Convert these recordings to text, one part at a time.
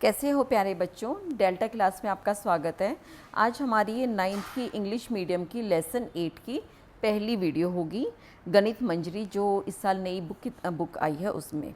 कैसे हो प्यारे बच्चों। डेल्टा क्लास में आपका स्वागत है। आज हमारी ये 9th की इंग्लिश मीडियम की लेसन 8 की पहली वीडियो होगी। गणित मंजरी जो इस साल नई बुक आई है उसमें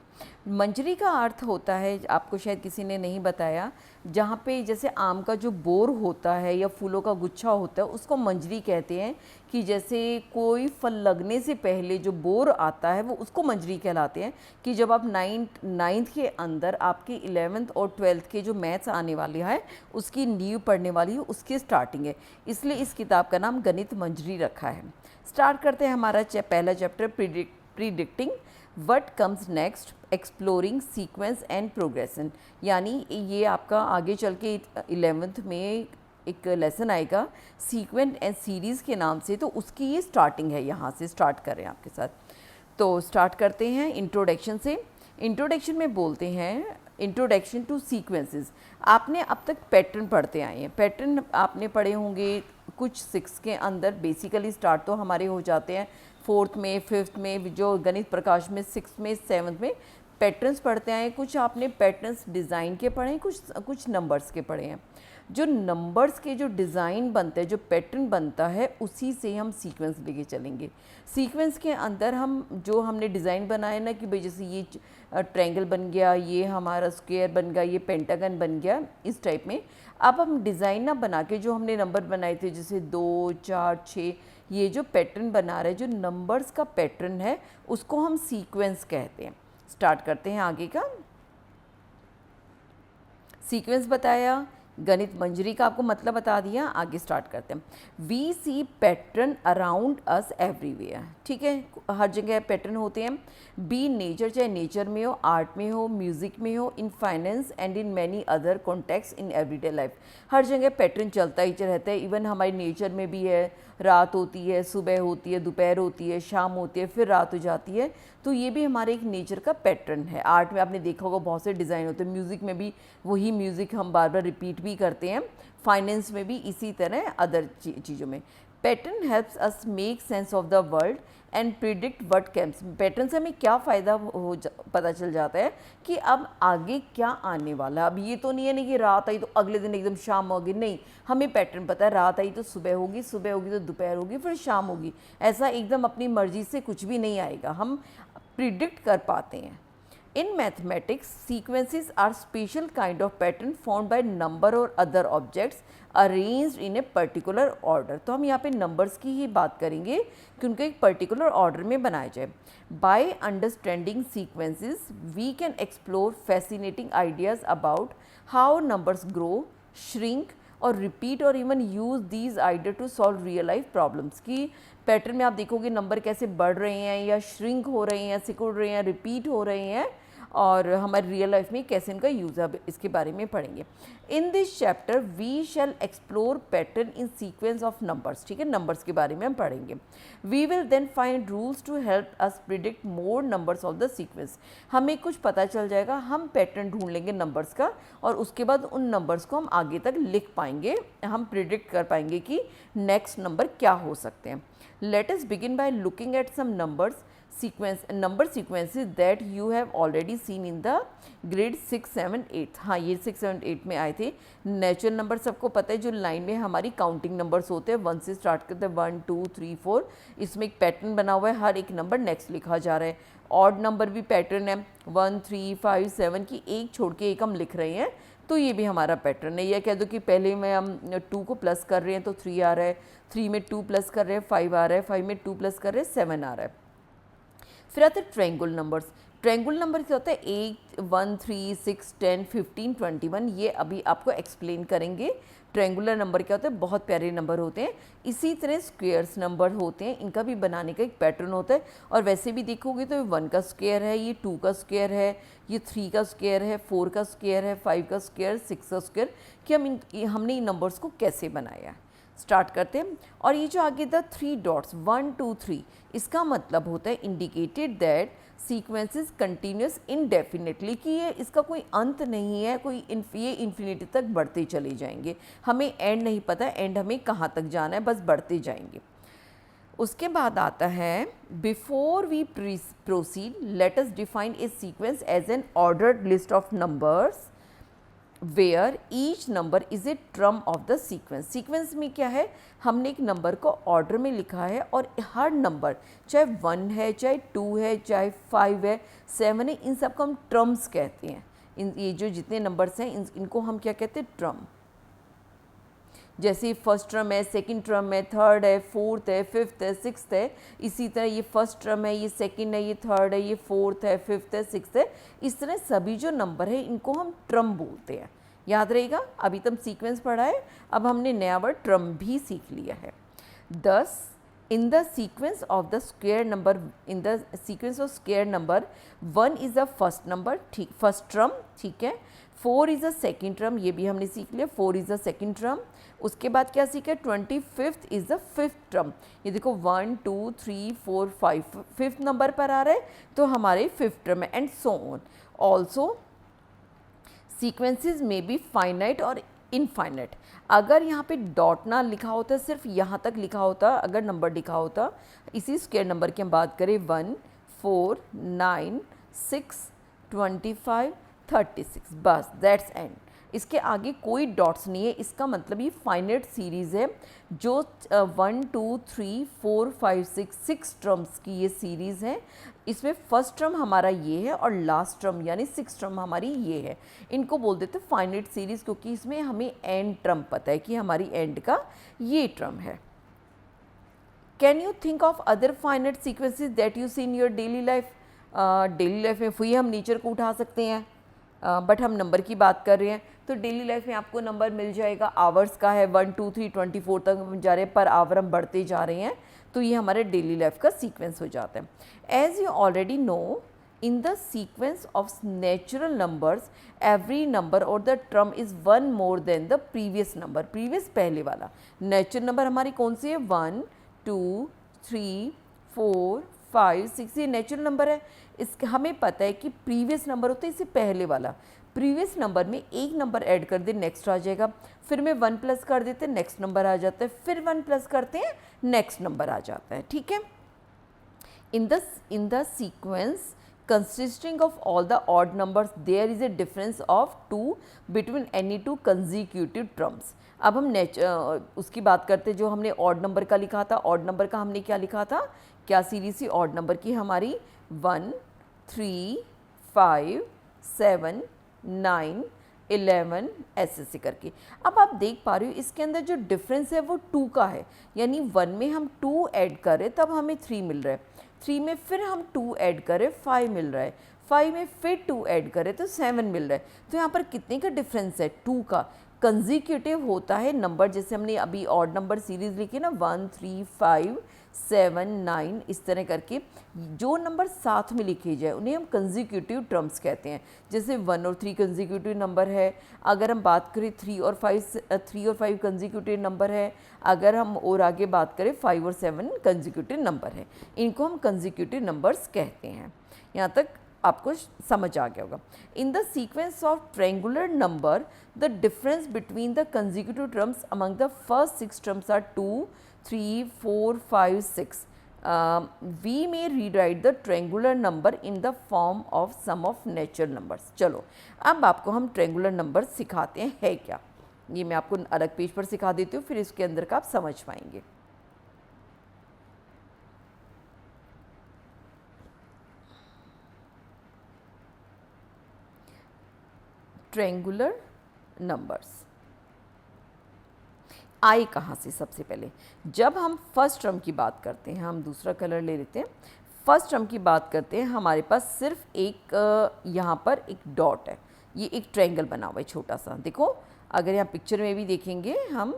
मंजरी का अर्थ होता है, आपको शायद किसी ने नहीं बताया, जहाँ पे जैसे आम का जो बोर होता है या फूलों का गुच्छा होता है उसको मंजरी कहते हैं। कि जैसे कोई फल लगने से पहले जो बोर आता है वो उसको मंजरी कहलाते हैं। कि जब आप नाइन्थ के अंदर आपकी 11th और 12th के जो मैथ्स आने वाली है उसकी नींव पढ़ने वाली है, उसकी स्टार्टिंग है, इसलिए इस किताब का नाम गणित मंजरी रखा है। स्टार्ट करते हैं हमारा पहला chapter, predicting what comes next, exploring sequence and progression. यानी ये आपका आगे चल के 11th में एक लेसन आएगा सीक्वेंस एंड सीरीज़ के नाम से, तो उसकी ये स्टार्टिंग है। यहाँ से स्टार्ट करें आपके साथ। तो स्टार्ट करते हैं इंट्रोडक्शन से। इंट्रोडक्शन में बोलते हैं इंट्रोडक्शन टू सीक्वेंसेस। आपने अब तक पैटर्न पढ़ते आए हैं, पैटर्न आपने पढ़े होंगे कुछ 6 के अंदर। बेसिकली स्टार्ट तो हमारे हो जाते हैं 4th में, 5th में, जो गणित प्रकाश में 6th में, 7th में पैटर्न्स पढ़ते आए हैं। कुछ आपने पैटर्न्स डिज़ाइन के पढ़े हैं, कुछ नंबर्स के पढ़े हैं। जो नंबर्स के जो डिज़ाइन बनते हैं, जो पैटर्न बनता है, उसी से हम सीक्वेंस लेके चलेंगे। सीक्वेंस के अंदर हम जो हमने डिज़ाइन बनाया ना कि भाई जैसे ये ट्रायंगल बन गया, ये हमारा स्क्वायर बन गया, ये पेंटागन बन गया, इस टाइप में। अब हम डिज़ाइन ना बना के जो हमने नंबर बनाए थे जैसे 2, 4, 6, ये जो पैटर्न बना रहे हैं, जो नंबर्स का पैटर्न है, उसको हम सीक्वेंस कहते हैं। स्टार्ट करते हैं आगे का। सीक्वेंस बताया, गणित मंजरी का आपको मतलब बता दिया, आगे स्टार्ट करते हैं। We see pattern around us everywhere. ठीक है, हर जगह पैटर्न होते हैं। बी नेचर, चाहे नेचर में हो, आर्ट में हो, म्यूज़िक में हो, in finance and in many other context in everyday life. हर जगह पैटर्न चलता ही रहता है। इवन हमारी नेचर में भी है, रात होती है, सुबह होती है, दोपहर होती है, शाम होती है, फिर रात हो जाती है। तो ये भी हमारे एक नेचर का पैटर्न है। आर्ट में आपने देखा होगा बहुत से डिज़ाइन होते हैं, म्यूज़िक में भी वही म्यूज़िक हम बार बार रिपीट भी करते हैं, फाइनेंस में भी इसी तरह, अदर चीज़ों में। Pattern helps us make sense of the world and predict what comes. Pattern से हमें क्या फ़ायदा पता चल जाता है कि अब आगे क्या आने वाला। अब ये तो नहीं है नहीं कि रात आई तो अगले दिन एकदम शाम होगी, नहीं, हमें पैटर्न पता है, रात आई तो सुबह होगी, सुबह होगी तो दोपहर होगी, फिर शाम होगी। ऐसा एकदम अपनी मर्जी से कुछ भी नहीं आएगा, हम प्रिडिक्ट कर पाते हैं। In mathematics, sequences are special kind of pattern formed by number और other objects arranged in a particular order। तो हम यहाँ पे numbers की ही बात करेंगे कि उनको एक particular order में बनाया जाए। By understanding sequences, we can explore fascinating ideas about how numbers grow, shrink और रिपीट और even use these idea to solve real life problems. की पैटर्न में आप देखोगे नंबर कैसे बढ़ रहे हैं या श्रिंक हो रहे हैं, सिकुड़ रहे हैं, रिपीट हो रहे हैं, और हमारी रियल लाइफ में कैसे इनका यूज़ है, इसके बारे में पढ़ेंगे। In this chapter we shall explore pattern in sequence of numbers. ठीक है, नंबर्स के बारे में हम पढ़ेंगे। We will then find rules to help us predict more numbers of the sequence. हमें कुछ पता चल जाएगा, हम पैटर्न ढूंढ लेंगे नंबर्स का, और उसके बाद उन नंबर्स को हम आगे तक लिख पाएंगे, हम प्रिडिक्ट कर पाएंगे कि नेक्स्ट नंबर क्या हो सकते हैं। Let us begin by looking at some numbers number sequences that you have already seen in the grade 6, 7, 8। हाँ, ये 6, 7, 8 में आए थे। नेचुरल नंबर सबको पता है, जो लाइन में हमारी काउंटिंग नंबर्स होते हैं, 1 से स्टार्ट करते हैं, 1, 2, 3, 4। इसमें एक पैटर्न बना हुआ है, हर एक नंबर नेक्स्ट लिखा जा रहा है। ऑड नंबर भी पैटर्न है, 1, 3, 5, 7 की एक छोड़ के एक हम लिख रहे हैं, तो ये भी हमारा पैटर्न है। यह कह दो कि पहले में हम 2 को प्लस कर रहे हैं तो 3 आ रहा है, 3 में 2 प्लस कर रहे हैं 5 आ रहा है, 5 में 2 प्लस कर रहे हैं 7 आ रहा है। फिर आते हैं ट्रायंगल नंबर्स। ट्रायंगल नंबर क्या होता है, 8, 1, 3, 6, 10, 15, 21। ये अभी आपको एक्सप्लेन करेंगे। ट्रायंगुलर नंबर क्या होता है, बहुत प्यारे नंबर होते हैं। इसी तरह स्क्वेयर्स नंबर होते हैं, इनका भी बनाने का एक पैटर्न होता है। और वैसे भी देखोगे तो 1 का स्क्वायर है, ये 2 का स्क्वायर है, ये 3 का स्क्वायर है, 4 का स्क्वायर है, 5 का स्क्वायर, 6 का स्क्वायर, कि हमने इन नंबर्स को कैसे बनाया। स्टार्ट करते हैं। और ये जो आगे द 3 डॉट्स 1, 2, 3, इसका मतलब होता है indicated that sequences continuous indefinitely, कि ये इसका कोई अंत नहीं है, ये इन्फिनिटी तक बढ़ते चले जाएंगे। हमें एंड नहीं पता, एंड हमें कहाँ तक जाना है, बस बढ़ते जाएंगे। उसके बाद आता है before we proceed let us define a sequence as an ordered list of numbers where each number is a term of the sequence. Sequence में क्या है, हमने एक नंबर को ऑर्डर में लिखा है और हर नंबर चाहे 1 है, चाहे 2 है, चाहे 5 है, 7 है, इन सब को हम ट्रम्स कहते हैं। ये जो जितने नंबर्स हैं इनको हम क्या कहते हैं, ट्रम। जैसे फर्स्ट ट्रम है, सेकंड ट्रम है, थर्ड है, फोर्थ है, फिफ्थ है, सिक्स्थ है, इसी तरह ये फर्स्ट ट्रम है, ये सेकंड है, ये थर्ड है, ये फोर्थ है, फिफ्थ है, सिक्स्थ है। इस तरह सभी जो नंबर है इनको हम ट्रम बोलते हैं। याद रहेगा, अभी तक सीक्वेंस पढ़ा है, अब हमने नया वर्ड ट्रम भी सीख लिया है। 10 in the sequence of the square number, in the sequence of square number 1 is the first number, ठीक, फर्स्ट ट्रम, ठीक है। 4 इज़ द सेकेंड ट्रम, ये भी हमने सीख लिया, 4 इज़ द सेकेंड ट्रम। उसके बाद क्या सीखा, 25th is the fifth term. ये देखो 1 2 3 4 5 फिफ्थ नंबर पर आ रहा है तो हमारे फिफ्थ ट्रम है, and so on. Also sequences में बी फाइनाइट और इनफाइनाइट। अगर यहाँ पे डॉट ना लिखा होता, सिर्फ यहाँ तक लिखा होता, अगर नंबर लिखा होता, इसी स्क्वायर नंबर की हम बात करें 1 4 9 6 25 36, बस दैट्स एंड। इसके आगे कोई डॉट्स नहीं है, इसका मतलब ये फाइनाइट सीरीज़ है। जो 1 2 3 4 5 6 ट्रम्स की ये सीरीज़ है, इसमें फर्स्ट ट्रम हमारा ये है और लास्ट ट्रम यानी सिक्स ट्रम हमारी ये है। इनको बोल देते हैं फाइनाइट सीरीज़, क्योंकि इसमें हमें एंड ट्रम पता है कि हमारी एंड का ये ट्रम है। Can you think of other finite sequences that you see in your daily life. Daily life में फिर हम नेचर को उठा सकते हैं, बट हम नंबर की बात कर रहे हैं, तो डेली लाइफ में आपको नंबर मिल जाएगा। आवर्स का है 1 2 3 24 तक हम जा रहे हैं, पर आवर हम बढ़ते जा रहे हैं, तो ये हमारे डेली लाइफ का सीक्वेंस हो जाता है। As you already know, in the sequence of natural numbers every number और the term is one more than the previous number. Previous पहले वाला। नेचुरल नंबर हमारी कौन सी है, 1 2 3 4 5 6, ये नेचुरल नंबर है। इसके हमें पता है कि प्रीवियस नंबर होता है इससे पहले वाला। प्रीवियस नंबर में एक नंबर ऐड कर दे, नेक्स्ट आ जाएगा, फिर में 1 प्लस कर देते हैं, नेक्स्ट नंबर आ जाता है, फिर 1 प्लस करते हैं, नेक्स्ट नंबर आ जाता है, ठीक है। इन the sequence consisting of all the odd numbers there is a difference of 2 between any two consecutive terms। अब हम उसकी बात करते, जो हमने ऑड नंबर का लिखा था, ऑड नंबर का हमने क्या लिखा था, क्या सीरीज थी ऑड नंबर की हमारी, 1 3 5 7 9 11 ऐसे करके। अब आप देख पा रहे हो इसके अंदर जो डिफरेंस है वो 2 का है, यानी 1 में हम 2 ऐड करें तब हमें 3 मिल रहा है, 3 में फिर हम 2 ऐड करें 5 मिल रहा है, 5 में फिर 2 ऐड करें तो 7 मिल रहा है। तो यहाँ पर कितने का डिफरेंस है, 2 का। कंजिक्यूटिव होता है नंबर, जैसे हमने अभी ऑड नंबर सीरीज लिखी ना, 1 3 5 7 9 इस तरह करके, जो नंबर साथ में लिखे जाए उन्हें हम कंजिक्यूटिव टर्म्स कहते हैं। जैसे 1 और 3 कंजिक्यूटिव नंबर है, अगर हम बात करें 3 और 5 कंजिक्यूटिव नंबर है, अगर हम और आगे बात करें 5 और 7 कंजिक्यूटिव नंबर है, इनको हम कंजिक्यूटिव नंबर्स कहते हैं। यहाँ तक आपको समझ आ गया होगा। In the sequence of triangular number the difference between the consecutive terms among the first 6 terms are 2 3 4 5 6। we may rewrite the triangular number in the form of sum of natural numbers। चलो अब आपको हम triangular number सिखाते हैं, है क्या, ये मैं आपको अलग पेज पर सिखा देती हूँ, फिर इसके अंदर का आप समझ पाएंगे। ट्रायंगुलर नंबर्स आए कहाँ से, सबसे पहले जब हम फर्स्ट टर्म की बात करते हैं, हम दूसरा कलर ले लेते हैं, फर्स्ट टर्म की बात करते हैं, हमारे पास सिर्फ एक यहाँ पर एक डॉट है, ये एक ट्रायंगल बना हुआ है छोटा सा। देखो अगर यहाँ पिक्चर में भी देखेंगे हम,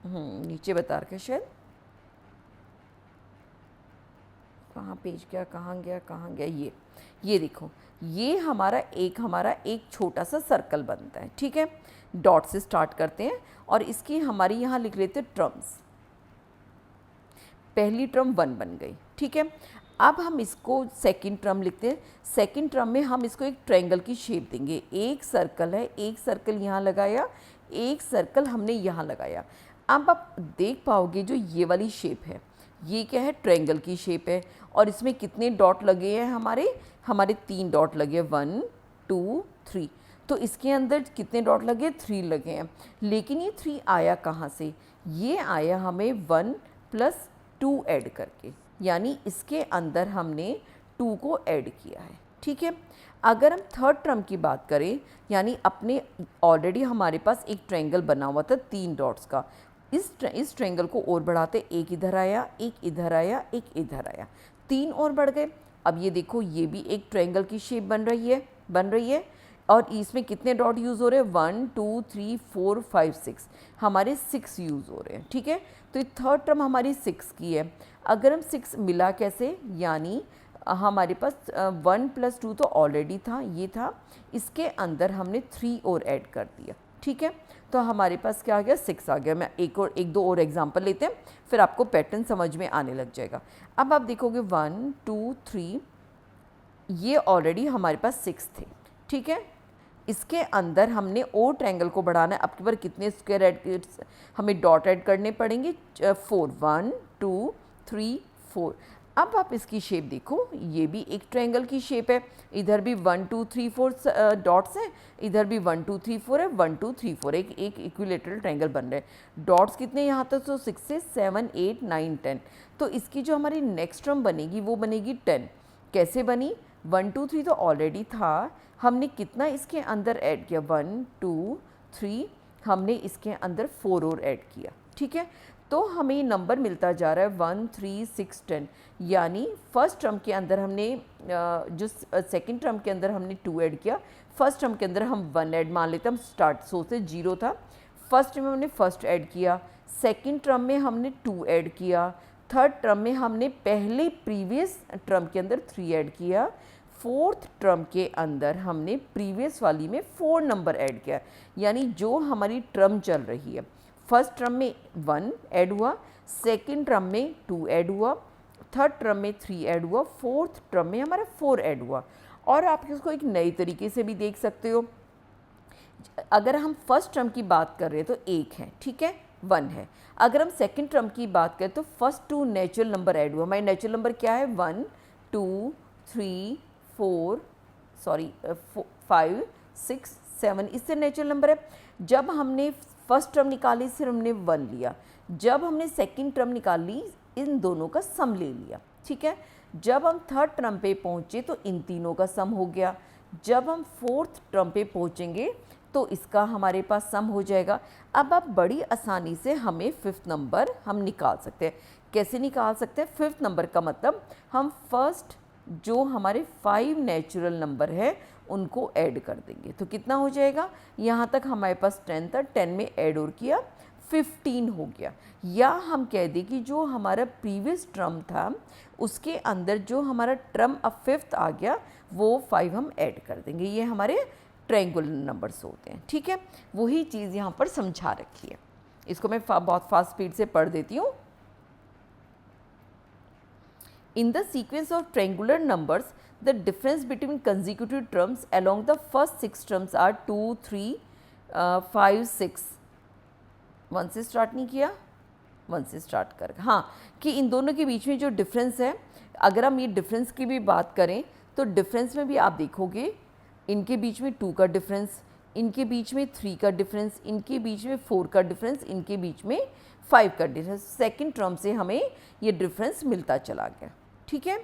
नीचे बता रखे शायद, कहाँ पेज गया, कहाँ गया, ये देखो, ये हमारा एक छोटा सा सर्कल बनता है, ठीक है। डॉट से स्टार्ट करते हैं और इसकी हमारी यहाँ लिख लेते हैं ट्रम्स। पहली ट्रम 1 बन गई, ठीक है। अब हम इसको सेकंड ट्रम लिखते हैं। सेकंड ट्रम में हम इसको एक ट्रायंगल की शेप देंगे। एक सर्कल है, एक सर्कल यहाँ लगाया, एक सर्कल हमने यहाँ लगाया। अब आप देख पाओगे जो ये वाली शेप है, ये क्या है, ट्रायंगल की शेप है, और इसमें कितने डॉट लगे हैं, हमारे 3 डॉट लगे, 1 2 3। तो इसके अंदर कितने डॉट लगे, 3 लगे हैं। लेकिन ये 3 आया कहाँ से, ये आया हमें 1 + 2 ऐड करके, यानी इसके अंदर हमने 2 को ऐड किया है। ठीक है, अगर हम थर्ड टर्म की बात करें, यानी अपने ऑलरेडी हमारे पास एक ट्रायंगल बना हुआ था 3 डॉट्स का, इस ट्रायंगल को और बढ़ाते, एक इधर आया, एक इधर आया, एक इधर आया, 3 और बढ़ गए। अब ये देखो, ये भी एक ट्रायंगल की शेप बन रही है और इसमें कितने डॉट यूज़ हो रहे हैं, 1 2 3 4 5 6, हमारे 6 यूज़ हो रहे हैं। ठीक है, तो ये थर्ड टर्म हमारी 6 की है। अगर हम 6 मिला कैसे, यानी हमारे पास 1 + 2 तो ऑलरेडी था, ये था, इसके अंदर हमने 3 और ऐड कर दिया। ठीक है, तो हमारे पास क्या आ गया, 6 आ गया। मैं एक दो और एग्जांपल लेते हैं, फिर आपको पैटर्न समझ में आने लग जाएगा। अब आप देखोगे 1 2 3, ये ऑलरेडी हमारे पास 6 थे। ठीक है, इसके अंदर हमने और ट्रायंगल को बढ़ाना है। अब की बार कितने स्क्वायर ऐड, हमें डॉट ऐड करने पड़ेंगे, 4, 1 2 3 4। अब आप इसकी शेप देखो, ये भी एक ट्रायंगल की शेप है, इधर भी 1 2 3 4 डॉट्स हैं, इधर भी 1 2 3 4 है, 1 2 3 4, एक इक्विलेटरल ट्रायंगल बन रहे हैं। डॉट्स कितने यहाँ तक, तो 6 से 7 8 9 10। तो इसकी जो हमारी नेक्स्ट टर्म बनेगी वो बनेगी 10। कैसे बनी, 1 2 3 तो ऑलरेडी था, हमने कितना इसके अंदर ऐड किया, 1 2 3, हमने इसके अंदर 4 और ऐड किया। ठीक है, तो हमें नंबर मिलता जा रहा है 1 3 6 10, यानी फर्स्ट टर्म के अंदर हमने जो सेकंड टर्म के अंदर हमने 2 ऐड किया, फर्स्ट टर्म के अंदर हम 1 ऐड मान लेते हैं, हम स्टार्ट से 0 था, फर्स्ट में हमने फर्स्ट ऐड किया, सेकंड टर्म में हमने 2 ऐड किया, थर्ड टर्म में हमने पहले प्रीवियस टर्म के अंदर 3 ऐड किया, फोर्थ टर्म के अंदर हमने प्रीवियस वाली में 4 नंबर ऐड किया। यानी जो हमारी टर्म चल रही है, फर्स्ट टर्म में 1 ऐड हुआ, सेकंड टर्म में 2 ऐड हुआ, थर्ड टर्म में 3 ऐड हुआ, फोर्थ टर्म में हमारा 4 ऐड हुआ। और आप इसको एक नई तरीके से भी देख सकते हो, अगर हम फर्स्ट टर्म की बात कर रहे हैं तो 1 है, ठीक है, 1 है। अगर हम सेकंड टर्म की बात करें तो फर्स्ट 2 नेचुरल नंबर ऐड हुआ। हमारे नेचुरल नंबर क्या है, 1 2 3 4 5 6 7, इससे नेचुरल नंबर है। जब हमने फर्स्ट टर्म निकाली सिर्फ हमने 1 लिया, जब हमने सेकंड टर्म निकाली इन दोनों का सम ले लिया। ठीक है, जब हम थर्ड टर्म पे पहुँचे तो इन तीनों का सम हो गया, जब हम फोर्थ टर्म पे पहुँचेंगे तो इसका हमारे पास सम हो जाएगा। अब आप बड़ी आसानी से हमें फिफ्थ नंबर हम निकाल सकते हैं। कैसे निकाल सकते हैं, फिफ्थ नंबर का मतलब हम फर्स्ट जो हमारे 5 नेचुरल नंबर है उनको ऐड कर देंगे तो कितना हो जाएगा, यहाँ तक हमारे पास 10 था, 10 में ऐड और किया 15 हो गया। या हम कह दें कि जो हमारा प्रीवियस टर्म था उसके अंदर जो हमारा टर्म अब फिफ्थ आ गया वो 5 हम ऐड कर देंगे। ये हमारे ट्रायंगुलर नंबर्स होते हैं। ठीक है, वही चीज़ यहाँ पर समझा रखी है। इसको मैं बहुत फास्ट स्पीड से पढ़ देती हूँ। In the sequence of triangular numbers, the difference between consecutive terms along the first 6 terms are 2, 3, 5, 6। 1 से स्टार्ट नहीं किया, 1 से स्टार्ट कर, हाँ, कि इन दोनों के बीच में जो डिफरेंस है, अगर हम ये डिफरेंस की भी बात करें तो डिफरेंस में भी आप देखोगे इनके बीच में 2 का डिफरेंस, इनके बीच में 3 का डिफरेंस, इनके बीच में 4 का डिफरेंस, इनके बीच में 5 का डिफरेंस। सेकेंड टर्म से हमें ये डिफरेंस मिलता चला गया। ठीक है,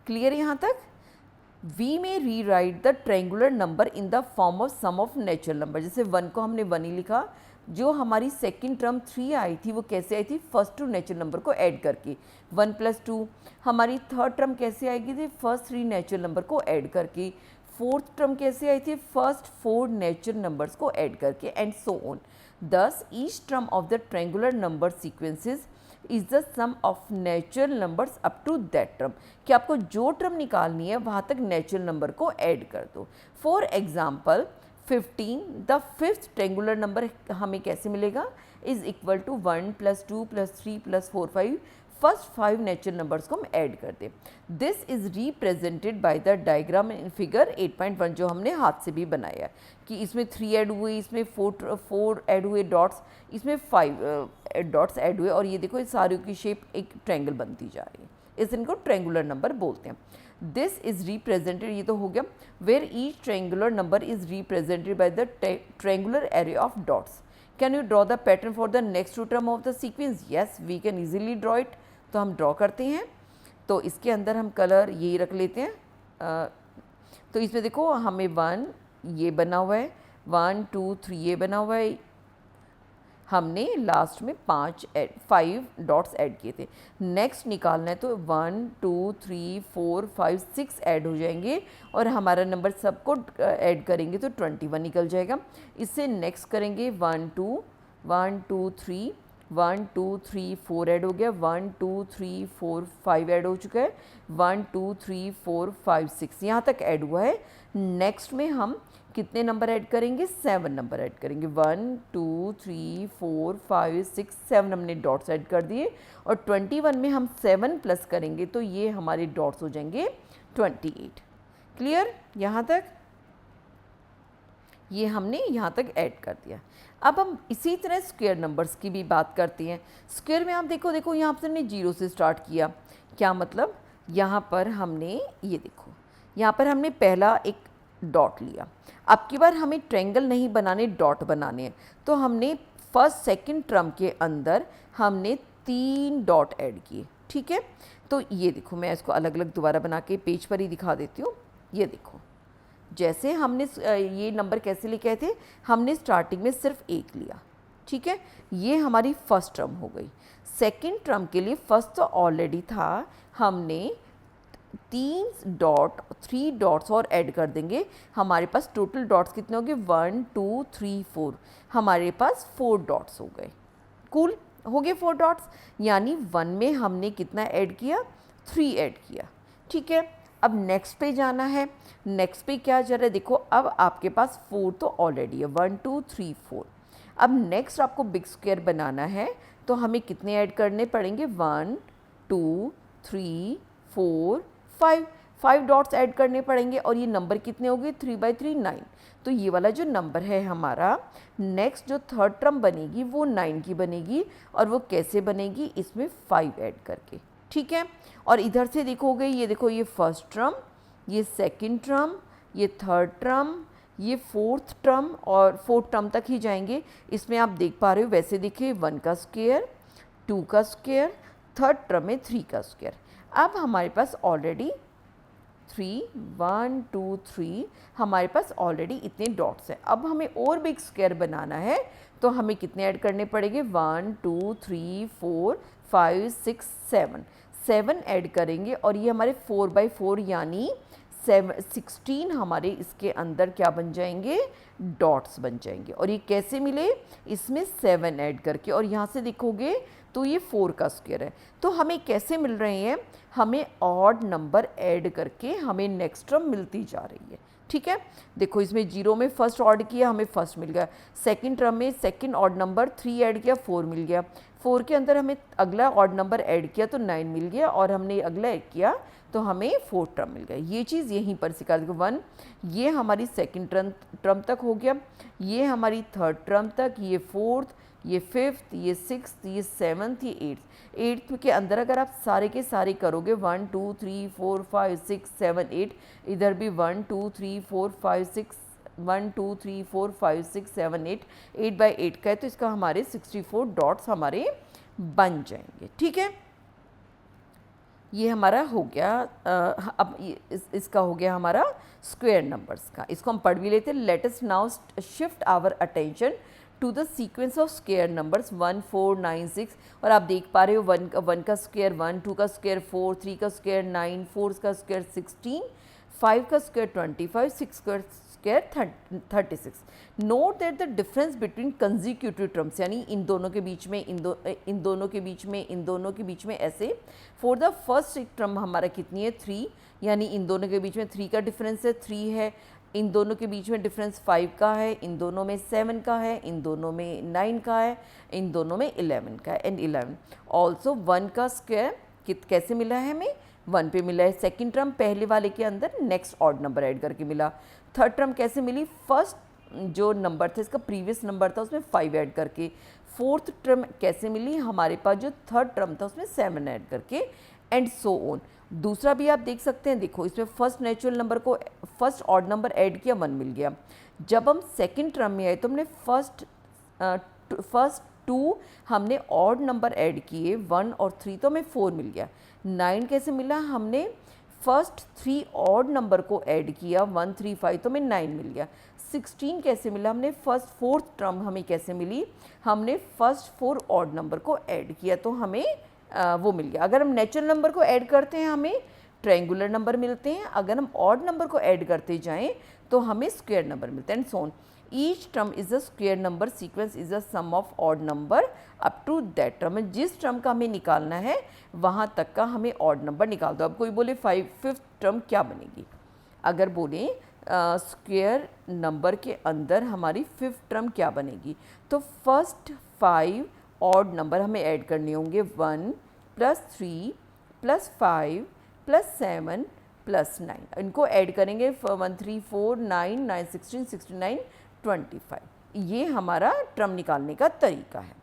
क्लियर यहाँ तक। We may rewrite the triangular number in the form of sum of natural number. जैसे 1 को हमने 1 ही लिखा, जो हमारी सेकंड टर्म 3 आई थी वो कैसे आई थी, फर्स्ट 2 नेचुरल नंबर को ऐड करके, 1 + 2। हमारी थर्ड टर्म कैसे आएगी थी, फर्स्ट 3 नेचुरल नंबर को ऐड करके। फोर्थ टर्म कैसे आई थी, फर्स्ट 4 नेचुरल नंबर्स को ऐड करके, and so on. This each term of the triangular number sequences is the sum of natural numbers up to that term, कि आपको जो टर्म निकालनी है वहाँ तक नेचुरल नंबर को ऐड कर दो। For example 15, the fifth triangular number हमें कैसे मिलेगा, is equal to 1 + 2 + 3 + 4 5, first 5 natural numbers को हम ऐड कर दें। This is represented by the diagram in figure 8.1 जो हमने हाथ से भी बनाया कि इसमें 3 ऐड हुए, इसमें 4 ऐड हुए डॉट्स, इसमें 5 डॉट्स ऐड हुए, और ये देखो इस सारों की शेप एक ट्रायंगल बनती जा रही है, इस इनको ट्रायंगुलर नंबर बोलते हैं। दिस इज़ रिप्रेजेंटेड, ये तो हो गया, where each triangular number is represented by the triangular array of dots. Can you draw the pattern for the next two term of the sequence? Yes, we can easily draw it. तो हम draw करते हैं। तो इसके अंदर हम colour यही रख लेते हैं। तो इसमें देखो हमें 1 ये बना हुआ है, 1 2 3 ये बना हुआ है, हमने लास्ट में 5 डॉट्स ऐड किए थे। नेक्स्ट निकालना है तो 1 2 3 4 5 6 ऐड हो जाएंगे और हमारा नंबर सबको ऐड करेंगे तो 21 निकल जाएगा। इससे नेक्स्ट करेंगे 1 2 1 2 3 1 2 3 4 ऐड हो गया, 1 2 3 4 5 ऐड हो चुका है, 1 2 3 4 5 6 यहाँ तक ऐड हुआ है। नेक्स्ट में हम कितने नंबर ऐड करेंगे? 7 नंबर ऐड करेंगे। 1 2 3 4 5 6 7 हमने डॉट्स ऐड कर दिए और 21 में हम 7 प्लस करेंगे तो ये हमारे डॉट्स हो जाएंगे 28। क्लियर? यहाँ तक ये हमने यहाँ तक ऐड कर दिया। अब हम इसी तरह स्क्वायर नंबर्स की भी बात करते हैं। स्क्वायर में आप देखो यहाँ पर हमने 0 से स्टार्ट किया, क्या मतलब? यहाँ पर हमने ये देखो, यहाँ पर हमने पहला एक डॉट लिया। अब की बार हमें ट्रायंगल नहीं बनाने, डॉट बनाने हैं, तो हमने फर्स्ट सेकंड टर्म के अंदर हमने 3 डॉट ऐड किए। ठीक है, तो ये देखो मैं इसको अलग अलग दोबारा बना के पेज पर ही दिखा देती हूँ। ये देखो जैसे हमने ये नंबर कैसे लिखे थे, हमने स्टार्टिंग में सिर्फ 1 लिया। ठीक है, ये हमारी फर्स्ट टर्म हो गई। सेकंड टर्म के लिए फर्स्ट तो ऑलरेडी था, हमने 3 डॉट्स और ऐड कर देंगे। हमारे पास टोटल डॉट्स कितने हो गए? 1 2 3 4, हमारे पास 4 डॉट्स हो गए। कूल, हो गए 4 डॉट्स, यानी 1 में हमने कितना ऐड किया? 3 ऐड किया। ठीक है, अब नेक्स्ट पे जाना है। नेक्स्ट पे क्या जा रहा है? देखो अब आपके पास 4 तो ऑलरेडी है, 1 2 3 4। अब नेक्स्ट आपको बिग स्क्वायर बनाना है तो हमें कितने ऐड करने पड़ेंगे? 1 2 3 4 5 डॉट्स ऐड करने पड़ेंगे और ये नंबर कितने हो गए? 3/3 9। तो ये वाला जो नंबर है हमारा, नेक्स्ट जो थर्ड टर्म बनेगी वो 9 की बनेगी और वो कैसे बनेगी? इसमें 5 ऐड करके। ठीक है, और इधर से देखोगे, ये देखो ये फर्स्ट टर्म, ये सेकंड टर्म, ये थर्ड टर्म, ये फोर्थ टर्म और फोर्थ टर्म तक ही जाएंगे। इसमें आप देख पा रहे हो, वैसे देखिए 1 का स्क्वायर, 2 का स्क्वायर, थर्ड टर्म में 3 का स्क्वायर। अब हमारे पास ऑलरेडी 1 2 3 हमारे पास ऑलरेडी इतने डॉट्स हैं। अब हमें और बिग स्क्वायर बनाना है तो हमें कितने ऐड करने पड़ेंगे? 1 2 3 4 5 6 7 ऐड करेंगे और ये हमारे 4/4 यानी 16 हमारे इसके अंदर क्या बन जाएंगे? डॉट्स बन जाएंगे। और ये कैसे मिले? इसमें 7 ऐड करके, और यहाँ से देखोगे तो ये 4 का स्क्वायर है। तो हमें कैसे मिल रहे हैं? हमें ऑड नंबर ऐड करके हमें नेक्स्ट टर्म मिलती जा रही है। ठीक है, देखो इसमें 0 में फर्स्ट ऑड किया, हमें फर्स्ट मिल गया। सेकंड टर्म में सेकंड ऑड नंबर 3 ऐड किया, 4 मिल गया। 4 के अंदर हमें अगला ऑड नंबर ऐड किया तो 9 मिल गया और हमने अगला ऐड किया तो हमें 4 टर्म मिल गया। ये चीज़ यहीं पर सिखा देखो 1, ये हमारी सेकंड टर्म तक हो गया, ये हमारी थर्ड टर्म तक, ये फोर्थ, ये फिफ्थ, ये सिक्स्थ, ये सेवन्थ, ये एट्थ के अंदर अगर आप सारे के सारे करोगे 1 2 3 4 5 6 7 8, इधर भी 1 2 3 4 5 6 1 2 3 4 5 6 7 8 8/8 का है तो इसका हमारे 64 डॉट्स हमारे बन जाएंगे। ठीक है, ये हमारा हो गया। अब इसका हो गया हमारा स्क्वायर नंबर्स का। इसको हम पढ़ भी लेते हैं। Let us now shift our attention to the sequence of square numbers 1 4 9 6। और आप देख पा रहे हो 1 का स्क्वायर 1, 2 का स्क्वायर 4, 3 का स्क्वायर 9, 4 का स्क्वायर 16, 5 का स्क्वायर 25, 6 का square 36। Note that the difference between consecutive terms, यानी इन दोनों के बीच में, इन दोनों के बीच में, इन दोनों के बीच में, ऐसे फॉर द फर्स्ट टर्म हमारा कितनी है? 3, यानी इन दोनों के बीच में 3 का डिफरेंस है, 3 है। इन दोनों के बीच में डिफरेंस 5 का है, इन दोनों में 7 का है, इन दोनों में 9 का है, इन दोनों में 11 का है एंड 11। ऑल्सो 1 का स्क्वायर कैसे मिला है हमें? 1 पे मिला है। सेकंड टर्म पहले वाले के अंदर नेक्स्ट ऑड नंबर ऐड करके मिला। थर्ड टर्म कैसे मिली? फर्स्ट जो नंबर था इसका प्रीवियस नंबर था उसमें 5 ऐड करके। फोर्थ टर्म कैसे मिली? हमारे पास जो थर्ड टर्म था उसमें 7 ऐड करके। And so on. दूसरा भी आप देख सकते हैं, देखो इसमें फर्स्ट नेचुरल नंबर को फर्स्ट ऑड नंबर ऐड किया 1 मिल गया। जब हम सेकंड टर्म में आए तो हमने फर्स्ट 2 हमने ऑड नंबर ऐड किए 1 और 3 तो हमें 4 मिल गया। 9 कैसे मिला, हमने फर्स्ट 3 ऑड नंबर को ऐड किया 1 3 5 तो हमें 9 मिल गया। 16 कैसे मिला, हमने फर्स्ट 4th टर्म हमें कैसे मिली, हमने फर्स्ट 4 ऑड नंबर को ऐड किया तो हमें वो मिल गया। अगर हम नेचुरल नंबर को ऐड करते हैं हमें ट्रायंगुलर नंबर मिलते हैं, अगर हम ऑड नंबर को ऐड करते जाएं तो हमें स्क्वायर नंबर मिलते हैं and so on. Each term is a square number sequence is a sum of odd number up to that term. जिस टर्म का हमें निकालना है वहाँ तक का हमें ऑड नंबर निकाल दो। अब कोई बोले 5th टर्म क्या बनेगी, अगर बोले स्क्वायर नंबर के अंदर हमारी 5th टर्म क्या बनेगी, तो फर्स्ट 5 ऑड नंबर हमें ऐड करने होंगे 1 + 3 + 5 + 7 + 9। इनको ऐड करेंगे 1 3 4 9 9 16 69 25। ये हमारा टर्म निकालने का तरीका है।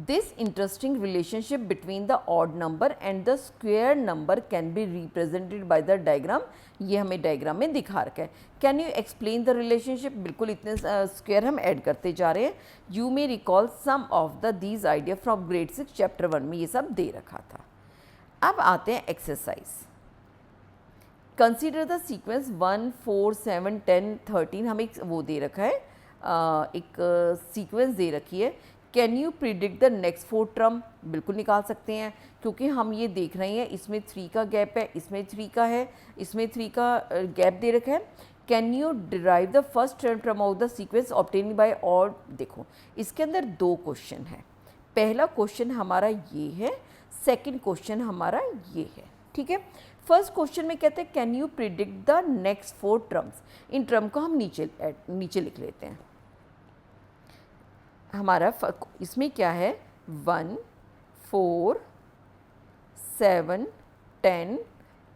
This interesting relationship between the odd number and the square number can be represented by the diagram। ये हमें डायग्राम में दिखा रखा है। Can you explain the relationship. बिल्कुल, इतने स्क्वायर हम ऐड करते जा रहे हैं। You may recall some of the these idea from grade 6 chapter 1 में ये सब दे रखा था। अब आते हैं एक्सरसाइज। Consider the sequence 1 4 7 10 13। हमें वो दे रखा है, एक सीक्वेंस दे रखी है। Can you predict the next 4 term. बिल्कुल निकाल सकते हैं, क्योंकि हम ये देख रहे हैं इसमें 3 का गैप है, इसमें 3 का है, इसमें 3 का गैप दे रखा है। Can you derive the first term of the sequence obtain bye odd. देखो इसके अंदर 2 क्वेश्चन है। पहला क्वेश्चन हमारा ये है, सेकंड क्वेश्चन हमारा ये है। ठीक है, फर्स्ट क्वेश्चन में कहते हैं can you predict the next 4 terms. In term को हम नीचे लिख लेते हैं। हमारा इसमें क्या है 1 4 7 10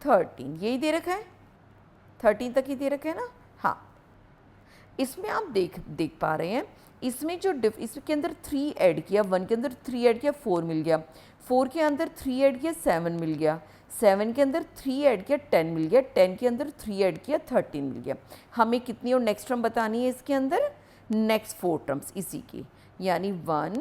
13 यही दे रखा है, 13 तक ही दे रखा है ना। हाँ, इसमें आप देख पा रहे हैं, इसमें जो इसके अंदर 3 ऐड किया, 1 के अंदर 3 ऐड किया 4 मिल गया, 4 के अंदर 3 ऐड किया 7 मिल गया, 7 के अंदर 3 ऐड किया 10 मिल गया, 10 के अंदर 3 ऐड किया 13 मिल गया। हमें कितनी और नेक्स्ट टर्म बतानी है इसके अंदर, नेक्स्ट 4 टर्म्स इसी की, यानी 1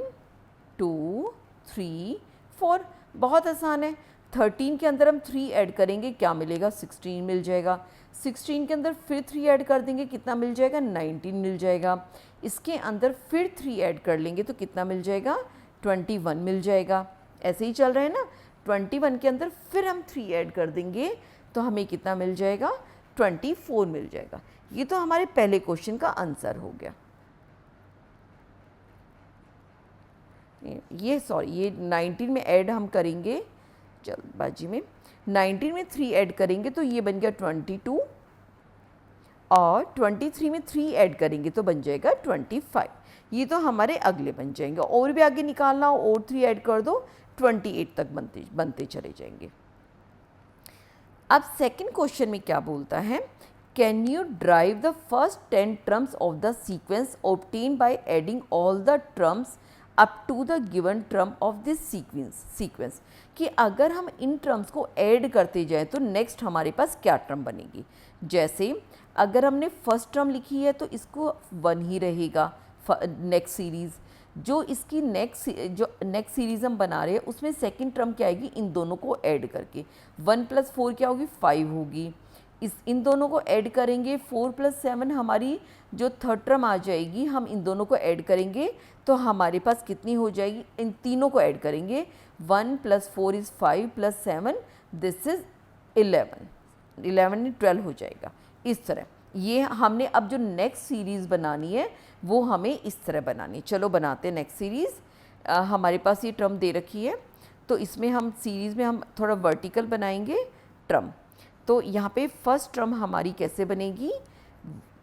2 3 4। बहुत आसान है। 13 के अंदर हम 3 ऐड करेंगे, क्या मिलेगा 16 मिल जाएगा। 16 के अंदर फिर 3 ऐड कर देंगे, कितना मिल जाएगा 19 मिल जाएगा। इसके अंदर फिर 3 ऐड कर लेंगे तो कितना मिल जाएगा 21 मिल जाएगा। ऐसे ही चल रहा है ना। 21 के अंदर फिर हम 3 ऐड कर देंगे तो हमें कितना मिल जाएगा 24 मिल जाएगा। ये तो हमारे पहले क्वेश्चन का आंसर हो गया। ये 19 में ऐड हम करेंगे, जल्दबाजी में 19 में 3 ऐड करेंगे तो ये बन गया 22, और 23 में 3 ऐड करेंगे तो बन जाएगा 25। ये तो हमारे अगले बन जाएंगे। और भी आगे निकालना हो और 3 ऐड कर दो, 28 तक बनते चले जाएंगे। अब सेकंड क्वेश्चन में क्या बोलता है, can you drive the first 10 terms of the sequence obtain by adding all the terms up to the given term of this sequence. कि अगर हम इन टर्म्स को ऐड करते जाएं तो नेक्स्ट हमारे पास क्या टर्म बनेगी। जैसे अगर हमने फर्स्ट टर्म लिखी है तो इसको 1 ही रहेगा नेक्स्ट सीरीज़। जो इसकी नेक्स्ट सीरीज़ हम बना रहे हैं उसमें सेकंड टर्म क्या आएगी, इन दोनों को ऐड करके 1 + 4 क्या होगी 5 होगी। इन दोनों को ऐड करेंगे, 4 + 7 हमारी जो थर्ड टर्म आ जाएगी, हम इन दोनों को ऐड करेंगे तो हमारे पास कितनी हो जाएगी, इन तीनों को ऐड करेंगे 1 + 4 = 5 + 7 दिस इज़ 11, 11 = 12 हो जाएगा। इस तरह ये हमने अब जो नेक्स्ट सीरीज़ बनानी है वो हमें इस तरह बनानी है। चलो बनाते हैं नेक्स्ट सीरीज़। हमारे पास ये टर्म दे रखी है तो इसमें हम सीरीज़ में हम थोड़ा वर्टिकल बनाएंगे टर्म। तो यहाँ पे फर्स्ट टर्म हमारी कैसे बनेगी,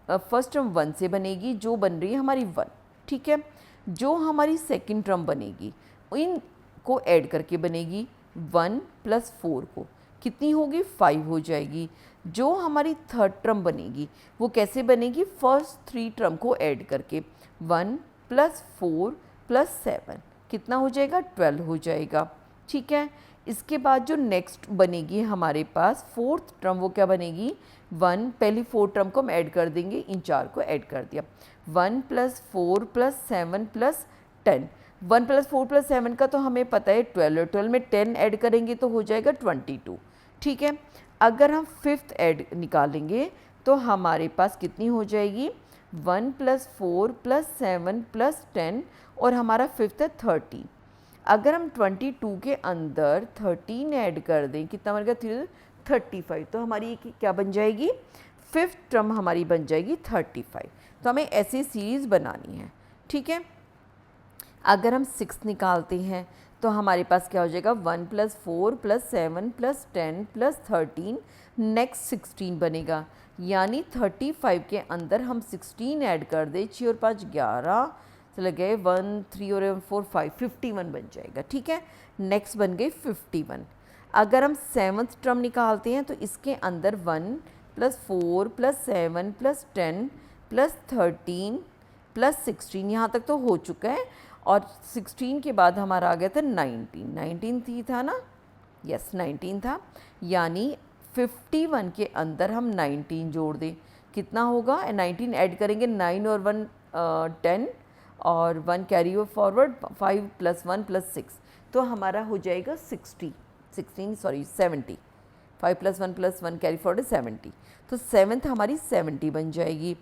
फर्स्ट टर्म 1 से बनेगी, जो बन रही है हमारी 1। ठीक है, जो हमारी सेकंड टर्म बनेगी इन को ऐड करके बनेगी 1 + 4 को कितनी होगी 5 हो जाएगी। जो हमारी थर्ड टर्म बनेगी वो कैसे बनेगी, फर्स्ट 3 टर्म को ऐड करके 1 + 4 + 7 कितना हो जाएगा 12 हो जाएगा। ठीक है। इसके बाद जो नेक्स्ट बनेगी हमारे पास फोर्थ टर्म, वो क्या बनेगी 1, पहली 4 टर्म को हम ऐड कर देंगे, इन 4 को ऐड कर दिया, 1 + 4 + 7 + 10। 1 + 4 + 7 का तो हमें पता है 12, 12 में 10 ऐड करेंगे तो हो जाएगा 22, ठीक है। अगर हम फिफ्थ ऐड निकालेंगे तो हमारे पास कितनी हो जाएगी 1 + 4 + 7 + 10 और हमारा फिफ्थ है 30। अगर हम 22 के अंदर 13 ऐड कर दें, कितना बन गया 35, तो हमारी ये क्या बन जाएगी, फिफ्थ टर्म हमारी बन जाएगी 35। तो हमें ऐसी सीरीज़ बनानी है, ठीक है। अगर हम 6 निकालते हैं तो हमारे पास क्या हो जाएगा 1 + 4 + 7 + 10 + 13, नेक्स्ट 16 बनेगा, यानी 35 के अंदर हम 16 ऐड कर दें, 6 और 5 11 से लगे 1 3 और 4 5 51 बन जाएगा, ठीक है। नेक्स्ट बन गई 51। अगर हम 7th टर्म निकालते हैं तो इसके अंदर 1 + 4 + 7 + 10 + 13 + 16, यहाँ तक तो हो चुका है, और 16 के बाद हमारा आ गया था 19, 19 थी था ना, यस 19 था, यानी 51 के अंदर हम 19 जोड़ दें, कितना होगा 19 ऐड करेंगे, 9 और 1 10 और 1 कैरी फॉरवर्ड, 5 + 1 + 6, तो हमारा हो जाएगा 70, 5 + 1 + 1 कैरी फॉरवर्ड 70, तो 7th हमारी 70 बन जाएगी।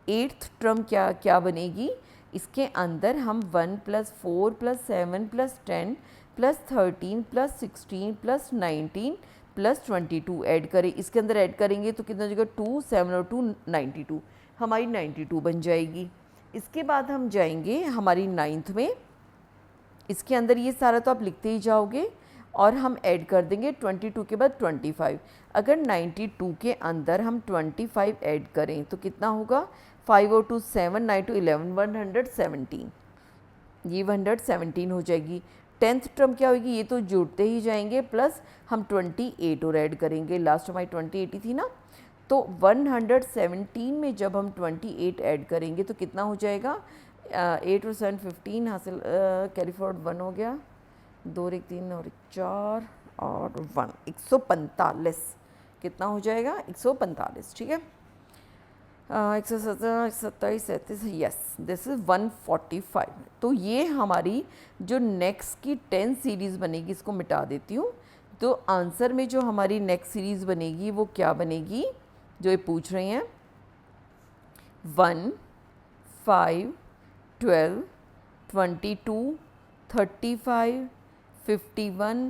8th टर्म क्या बनेगी, इसके अंदर हम 1 + 4 + 7 + 10 + 13 + 16 + 19 + 22 ऐड करें, इसके अंदर ऐड करेंगे तो कितना हो जाएगा 2 7 और 2 92, हमारी 92 बन जाएगी। इसके बाद हम जाएंगे हमारी 9th में, इसके अंदर ये सारा तो आप लिखते ही जाओगे और हम ऐड कर देंगे 22 के बाद 25। अगर 92 के अंदर हम 25 ऐड करें तो कितना होगा 5 और 2 7 9 2 11 117, ये 117 हो जाएगी। 10th टर्म क्या होगी, ये तो जुड़ते ही जाएंगे, प्लस हम 28 और ऐड करेंगे, लास्ट हमारी 28 थी ना, तो 117 में जब हम 28 ऐड करेंगे तो कितना हो जाएगा 8 और 7 15 हासिल, कैरी फॉरवर्ड 1 हो गया, 2 और 1 3 और 1 4 और 1 145, कितना हो जाएगा 145, ठीक है। 117 27 37, यस दिस इज़ 145। तो ये हमारी जो नेक्स्ट की 10 सीरीज़ बनेगी, इसको मिटा देती हूँ, तो आंसर में जो हमारी नेक्स्ट सीरीज़ बनेगी वो क्या बनेगी, जो ये पूछ रहे हैं 1 5 12 22 35 51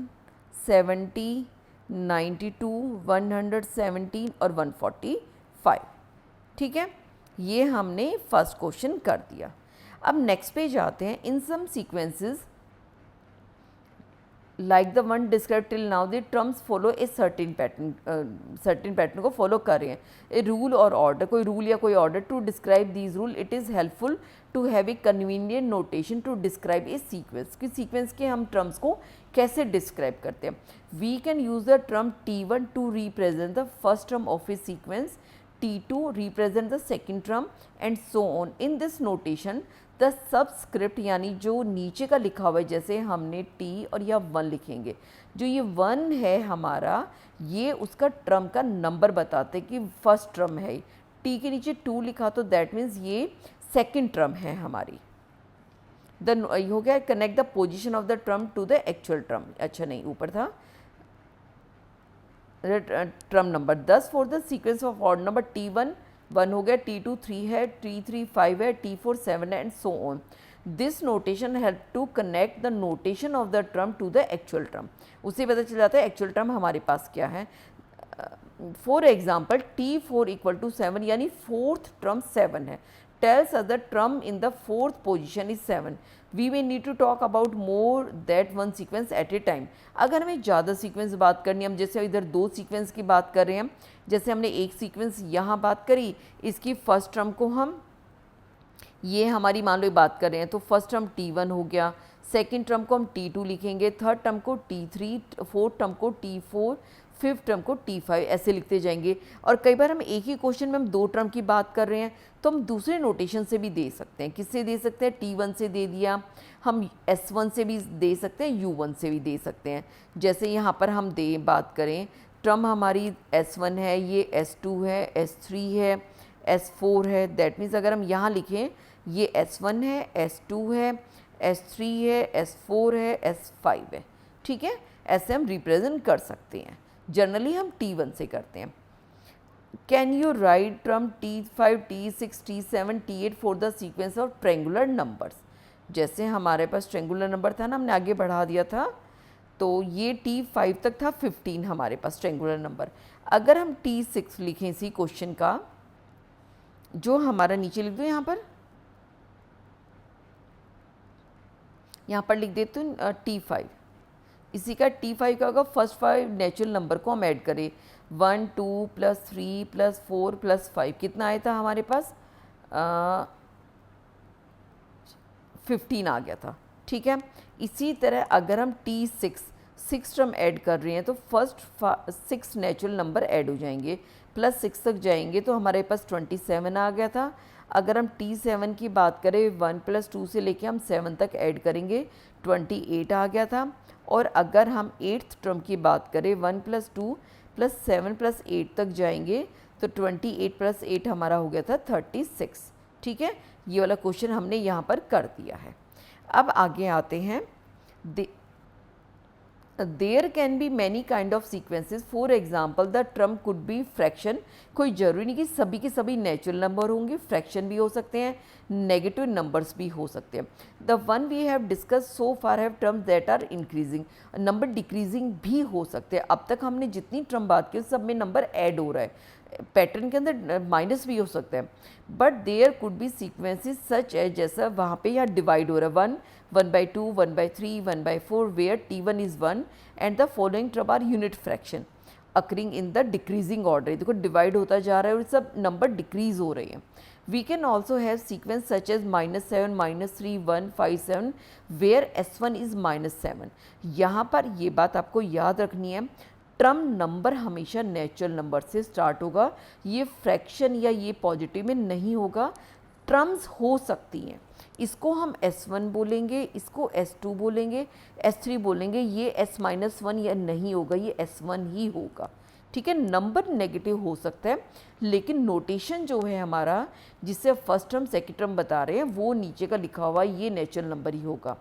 70 92 117 और 145, ठीक है। ये हमने फर्स्ट क्वेश्चन कर दिया। अब नेक्स्ट पे जाते हैं। In some sequences like the one describe till now the terms follow a certain pattern को फॉलो कर रहे हैं, ए रूल और ऑर्डर, कोई रूल या कोई order. To describe these rule it is helpful to have a convenient notation to describe a sequence, कि sequence के हम टर्म्स को कैसे डिस्क्राइब करते हैं। We can use the term T1 to represent the first term of A sequence, T2 represent the second term and so on. In this notation the subscript यानी जो नीचे का लिखा हुआ है, जैसे हमने T और या 1 लिखेंगे, जो ये 1 है हमारा, ये उसका टर्म का नंबर बताते कि फर्स्ट टर्म है। T के नीचे 2 लिखा तो दैट मीन्स ये सेकेंड टर्म है हमारी। हो गया connect the position of the term to the actual term, अच्छा नहीं ऊपर था term number 10 for the sequence of odd number T1 1 हो गया, T2 3 है, T3 5 है, T4 7 है and so on. This notation help to connect the notation of the term to the actual term, उससे पता चल जाता है एक्चुअल टर्म हमारे पास क्या है। फॉर एग्जाम्पल T4 = 7 यानी फोर्थ टर्म 7 है, tells us the term in the fourth position is 7. We may need to talk about more that one sequence at a time. अगर हमें ज़्यादा सीक्वेंस बात करनी है, हम जैसे इधर 2 सीक्वेंस की बात कर रहे हैं, जैसे हमने एक सीक्वेंस यहाँ बात करी, इसकी फर्स्ट टर्म को हम ये हमारी मान लो बात कर रहे हैं, तो फर्स्ट टर्म T1 हो गया, सेकेंड टर्म को हम T2 लिखेंगे, थर्ड टर्म को T3, फोर्थ टर्म को T4, 5th टर्म को T5 ऐसे लिखते जाएंगे। और कई बार हम एक ही क्वेश्चन में हम 2 टर्म की बात कर रहे हैं तो हम दूसरे नोटेशन से भी दे सकते हैं। किससे दे सकते हैं? T1 से दे दिया, हम S1 से भी दे सकते हैं, U1 से भी दे सकते हैं। जैसे यहाँ पर हम बात करें, टर्म हमारी S1 है, ये S2 है, S3 है, S4 है। दैट मीन्स अगर हम यहाँ लिखें ये S1 है, S2 है, S3 है, S4 है, S5 है, ठीक है, ऐसे हम रिप्रेजेंट कर सकते हैं। जनरली हम T1 से करते हैं। Can you right term T5, T6, T7, T8 for the sequence of triangular numbers. जैसे हमारे पास ट्रेंगुलर नंबर था ना, हमने आगे बढ़ा दिया था, तो ये T5 तक था 15 हमारे पास ट्रेंगुलर नंबर। अगर हम T6 लिखें इसी क्वेश्चन का, जो हमारा नीचे लिख दो, यहाँ पर लिख देते हैं T5। इसी का T5 का होगा फर्स्ट 5 नेचुरल नंबर को हम ऐड करें, 1 2 + 3 + 4 + 5, कितना आया था हमारे पास? 15 आ गया था, ठीक है। इसी तरह अगर हम T6 टर्म ऐड कर रहे हैं तो फर्स्ट 6 नेचुरल नंबर ऐड हो जाएंगे, +6 तक जाएंगे तो हमारे पास 27 आ गया था। अगर हम T7 की बात करें, 1 + 2 से लेके हम 7 तक ऐड करेंगे, 28 आ गया था। और अगर हम 8th टर्म की बात करें, 1 + 2 + 7 + 8 तक जाएंगे तो 28 + 8 हमारा हो गया था 36, ठीक है। ये वाला क्वेश्चन हमने यहाँ पर कर दिया है। अब आगे आते हैं, there can be many kind of sequences, for example the term could be fraction. कोई ज़रूरी नहीं कि सभी के सभी नेचुरल नंबर होंगे, फ्रैक्शन भी हो सकते हैं, नेगेटिव नंबर्स भी हो सकते हैं। The one we have discuss so far have terms that are increasing, number decreasing भी हो सकते हैं। अब तक हमने जितनी टर्म बात की सब में नंबर ऐड हो रहा है, पैटर्न के अंदर माइनस भी हो सकता है। But there could be sequences such है, जैसा वहाँ पे यहाँ डिवाइड हो रहा है, 1/2, 1/3, 1/4, where T1 is 1 and the following term are unit fraction occurring in the decreasing order. देखो डिवाइड होता जा रहा है और सब नंबर डिक्रीज हो रहे हैं। We can also have sequence such as -7, -3, 1, 5, 7 where S1 is -7। यहाँ पर ये बात आपको याद रखनी है, टर्म नंबर हमेशा नेचुरल नंबर से स्टार्ट होगा, ये फ्रैक्शन या ये पॉजिटिव में नहीं होगा। टर्म्स हो सकती हैं, इसको हम S1 बोलेंगे, इसको S2 बोलेंगे, S3 बोलेंगे, ये S-1 या नहीं होगा, ये S1 ही होगा, ठीक है। नंबर नेगेटिव हो सकता है, लेकिन नोटेशन जो है हमारा, जिससे फर्स्ट टर्म सेकेंड टर्म बता रहे हैं, वो नीचे का लिखा हुआ ये नेचुरल नंबर ही होगा।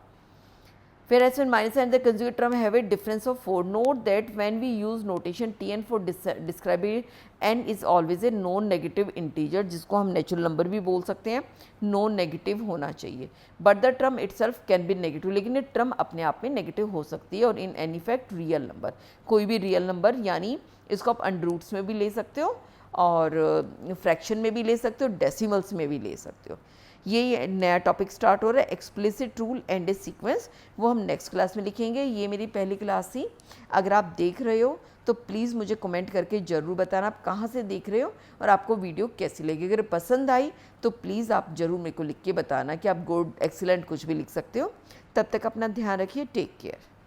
फिर S1 - and the conjugate term have a difference of 4. Note that when we use notation Tn for describing n is always a non-negative integer, जिसको हम नेचुरल नंबर भी बोल सकते हैं, नॉन नेगेटिव होना चाहिए। But the term itself can be negative, लेकिन ये टर्म अपने आप में नेगेटिव हो सकती है। और in any fact real number, कोई भी रियल नंबर, यानी इसको आप अंडर में भी ले सकते हो और फ्रैक्शन में भी ले सकते हो, डेसिमल्स में भी ले सकते हो। ये नया टॉपिक स्टार्ट हो रहा है, explicit rule and A sequence, वो हम नेक्स्ट क्लास में लिखेंगे। ये मेरी पहली क्लास थी। अगर आप देख रहे हो तो प्लीज़ मुझे कमेंट करके ज़रूर बताना आप कहाँ से देख रहे हो और आपको वीडियो कैसी लगी। अगर पसंद आई तो प्लीज़ आप ज़रूर मेरे को लिख के बताना कि आप गुड, एक्सीलेंट कुछ भी लिख सकते हो। तब तक अपना ध्यान रखिए, टेक केयर।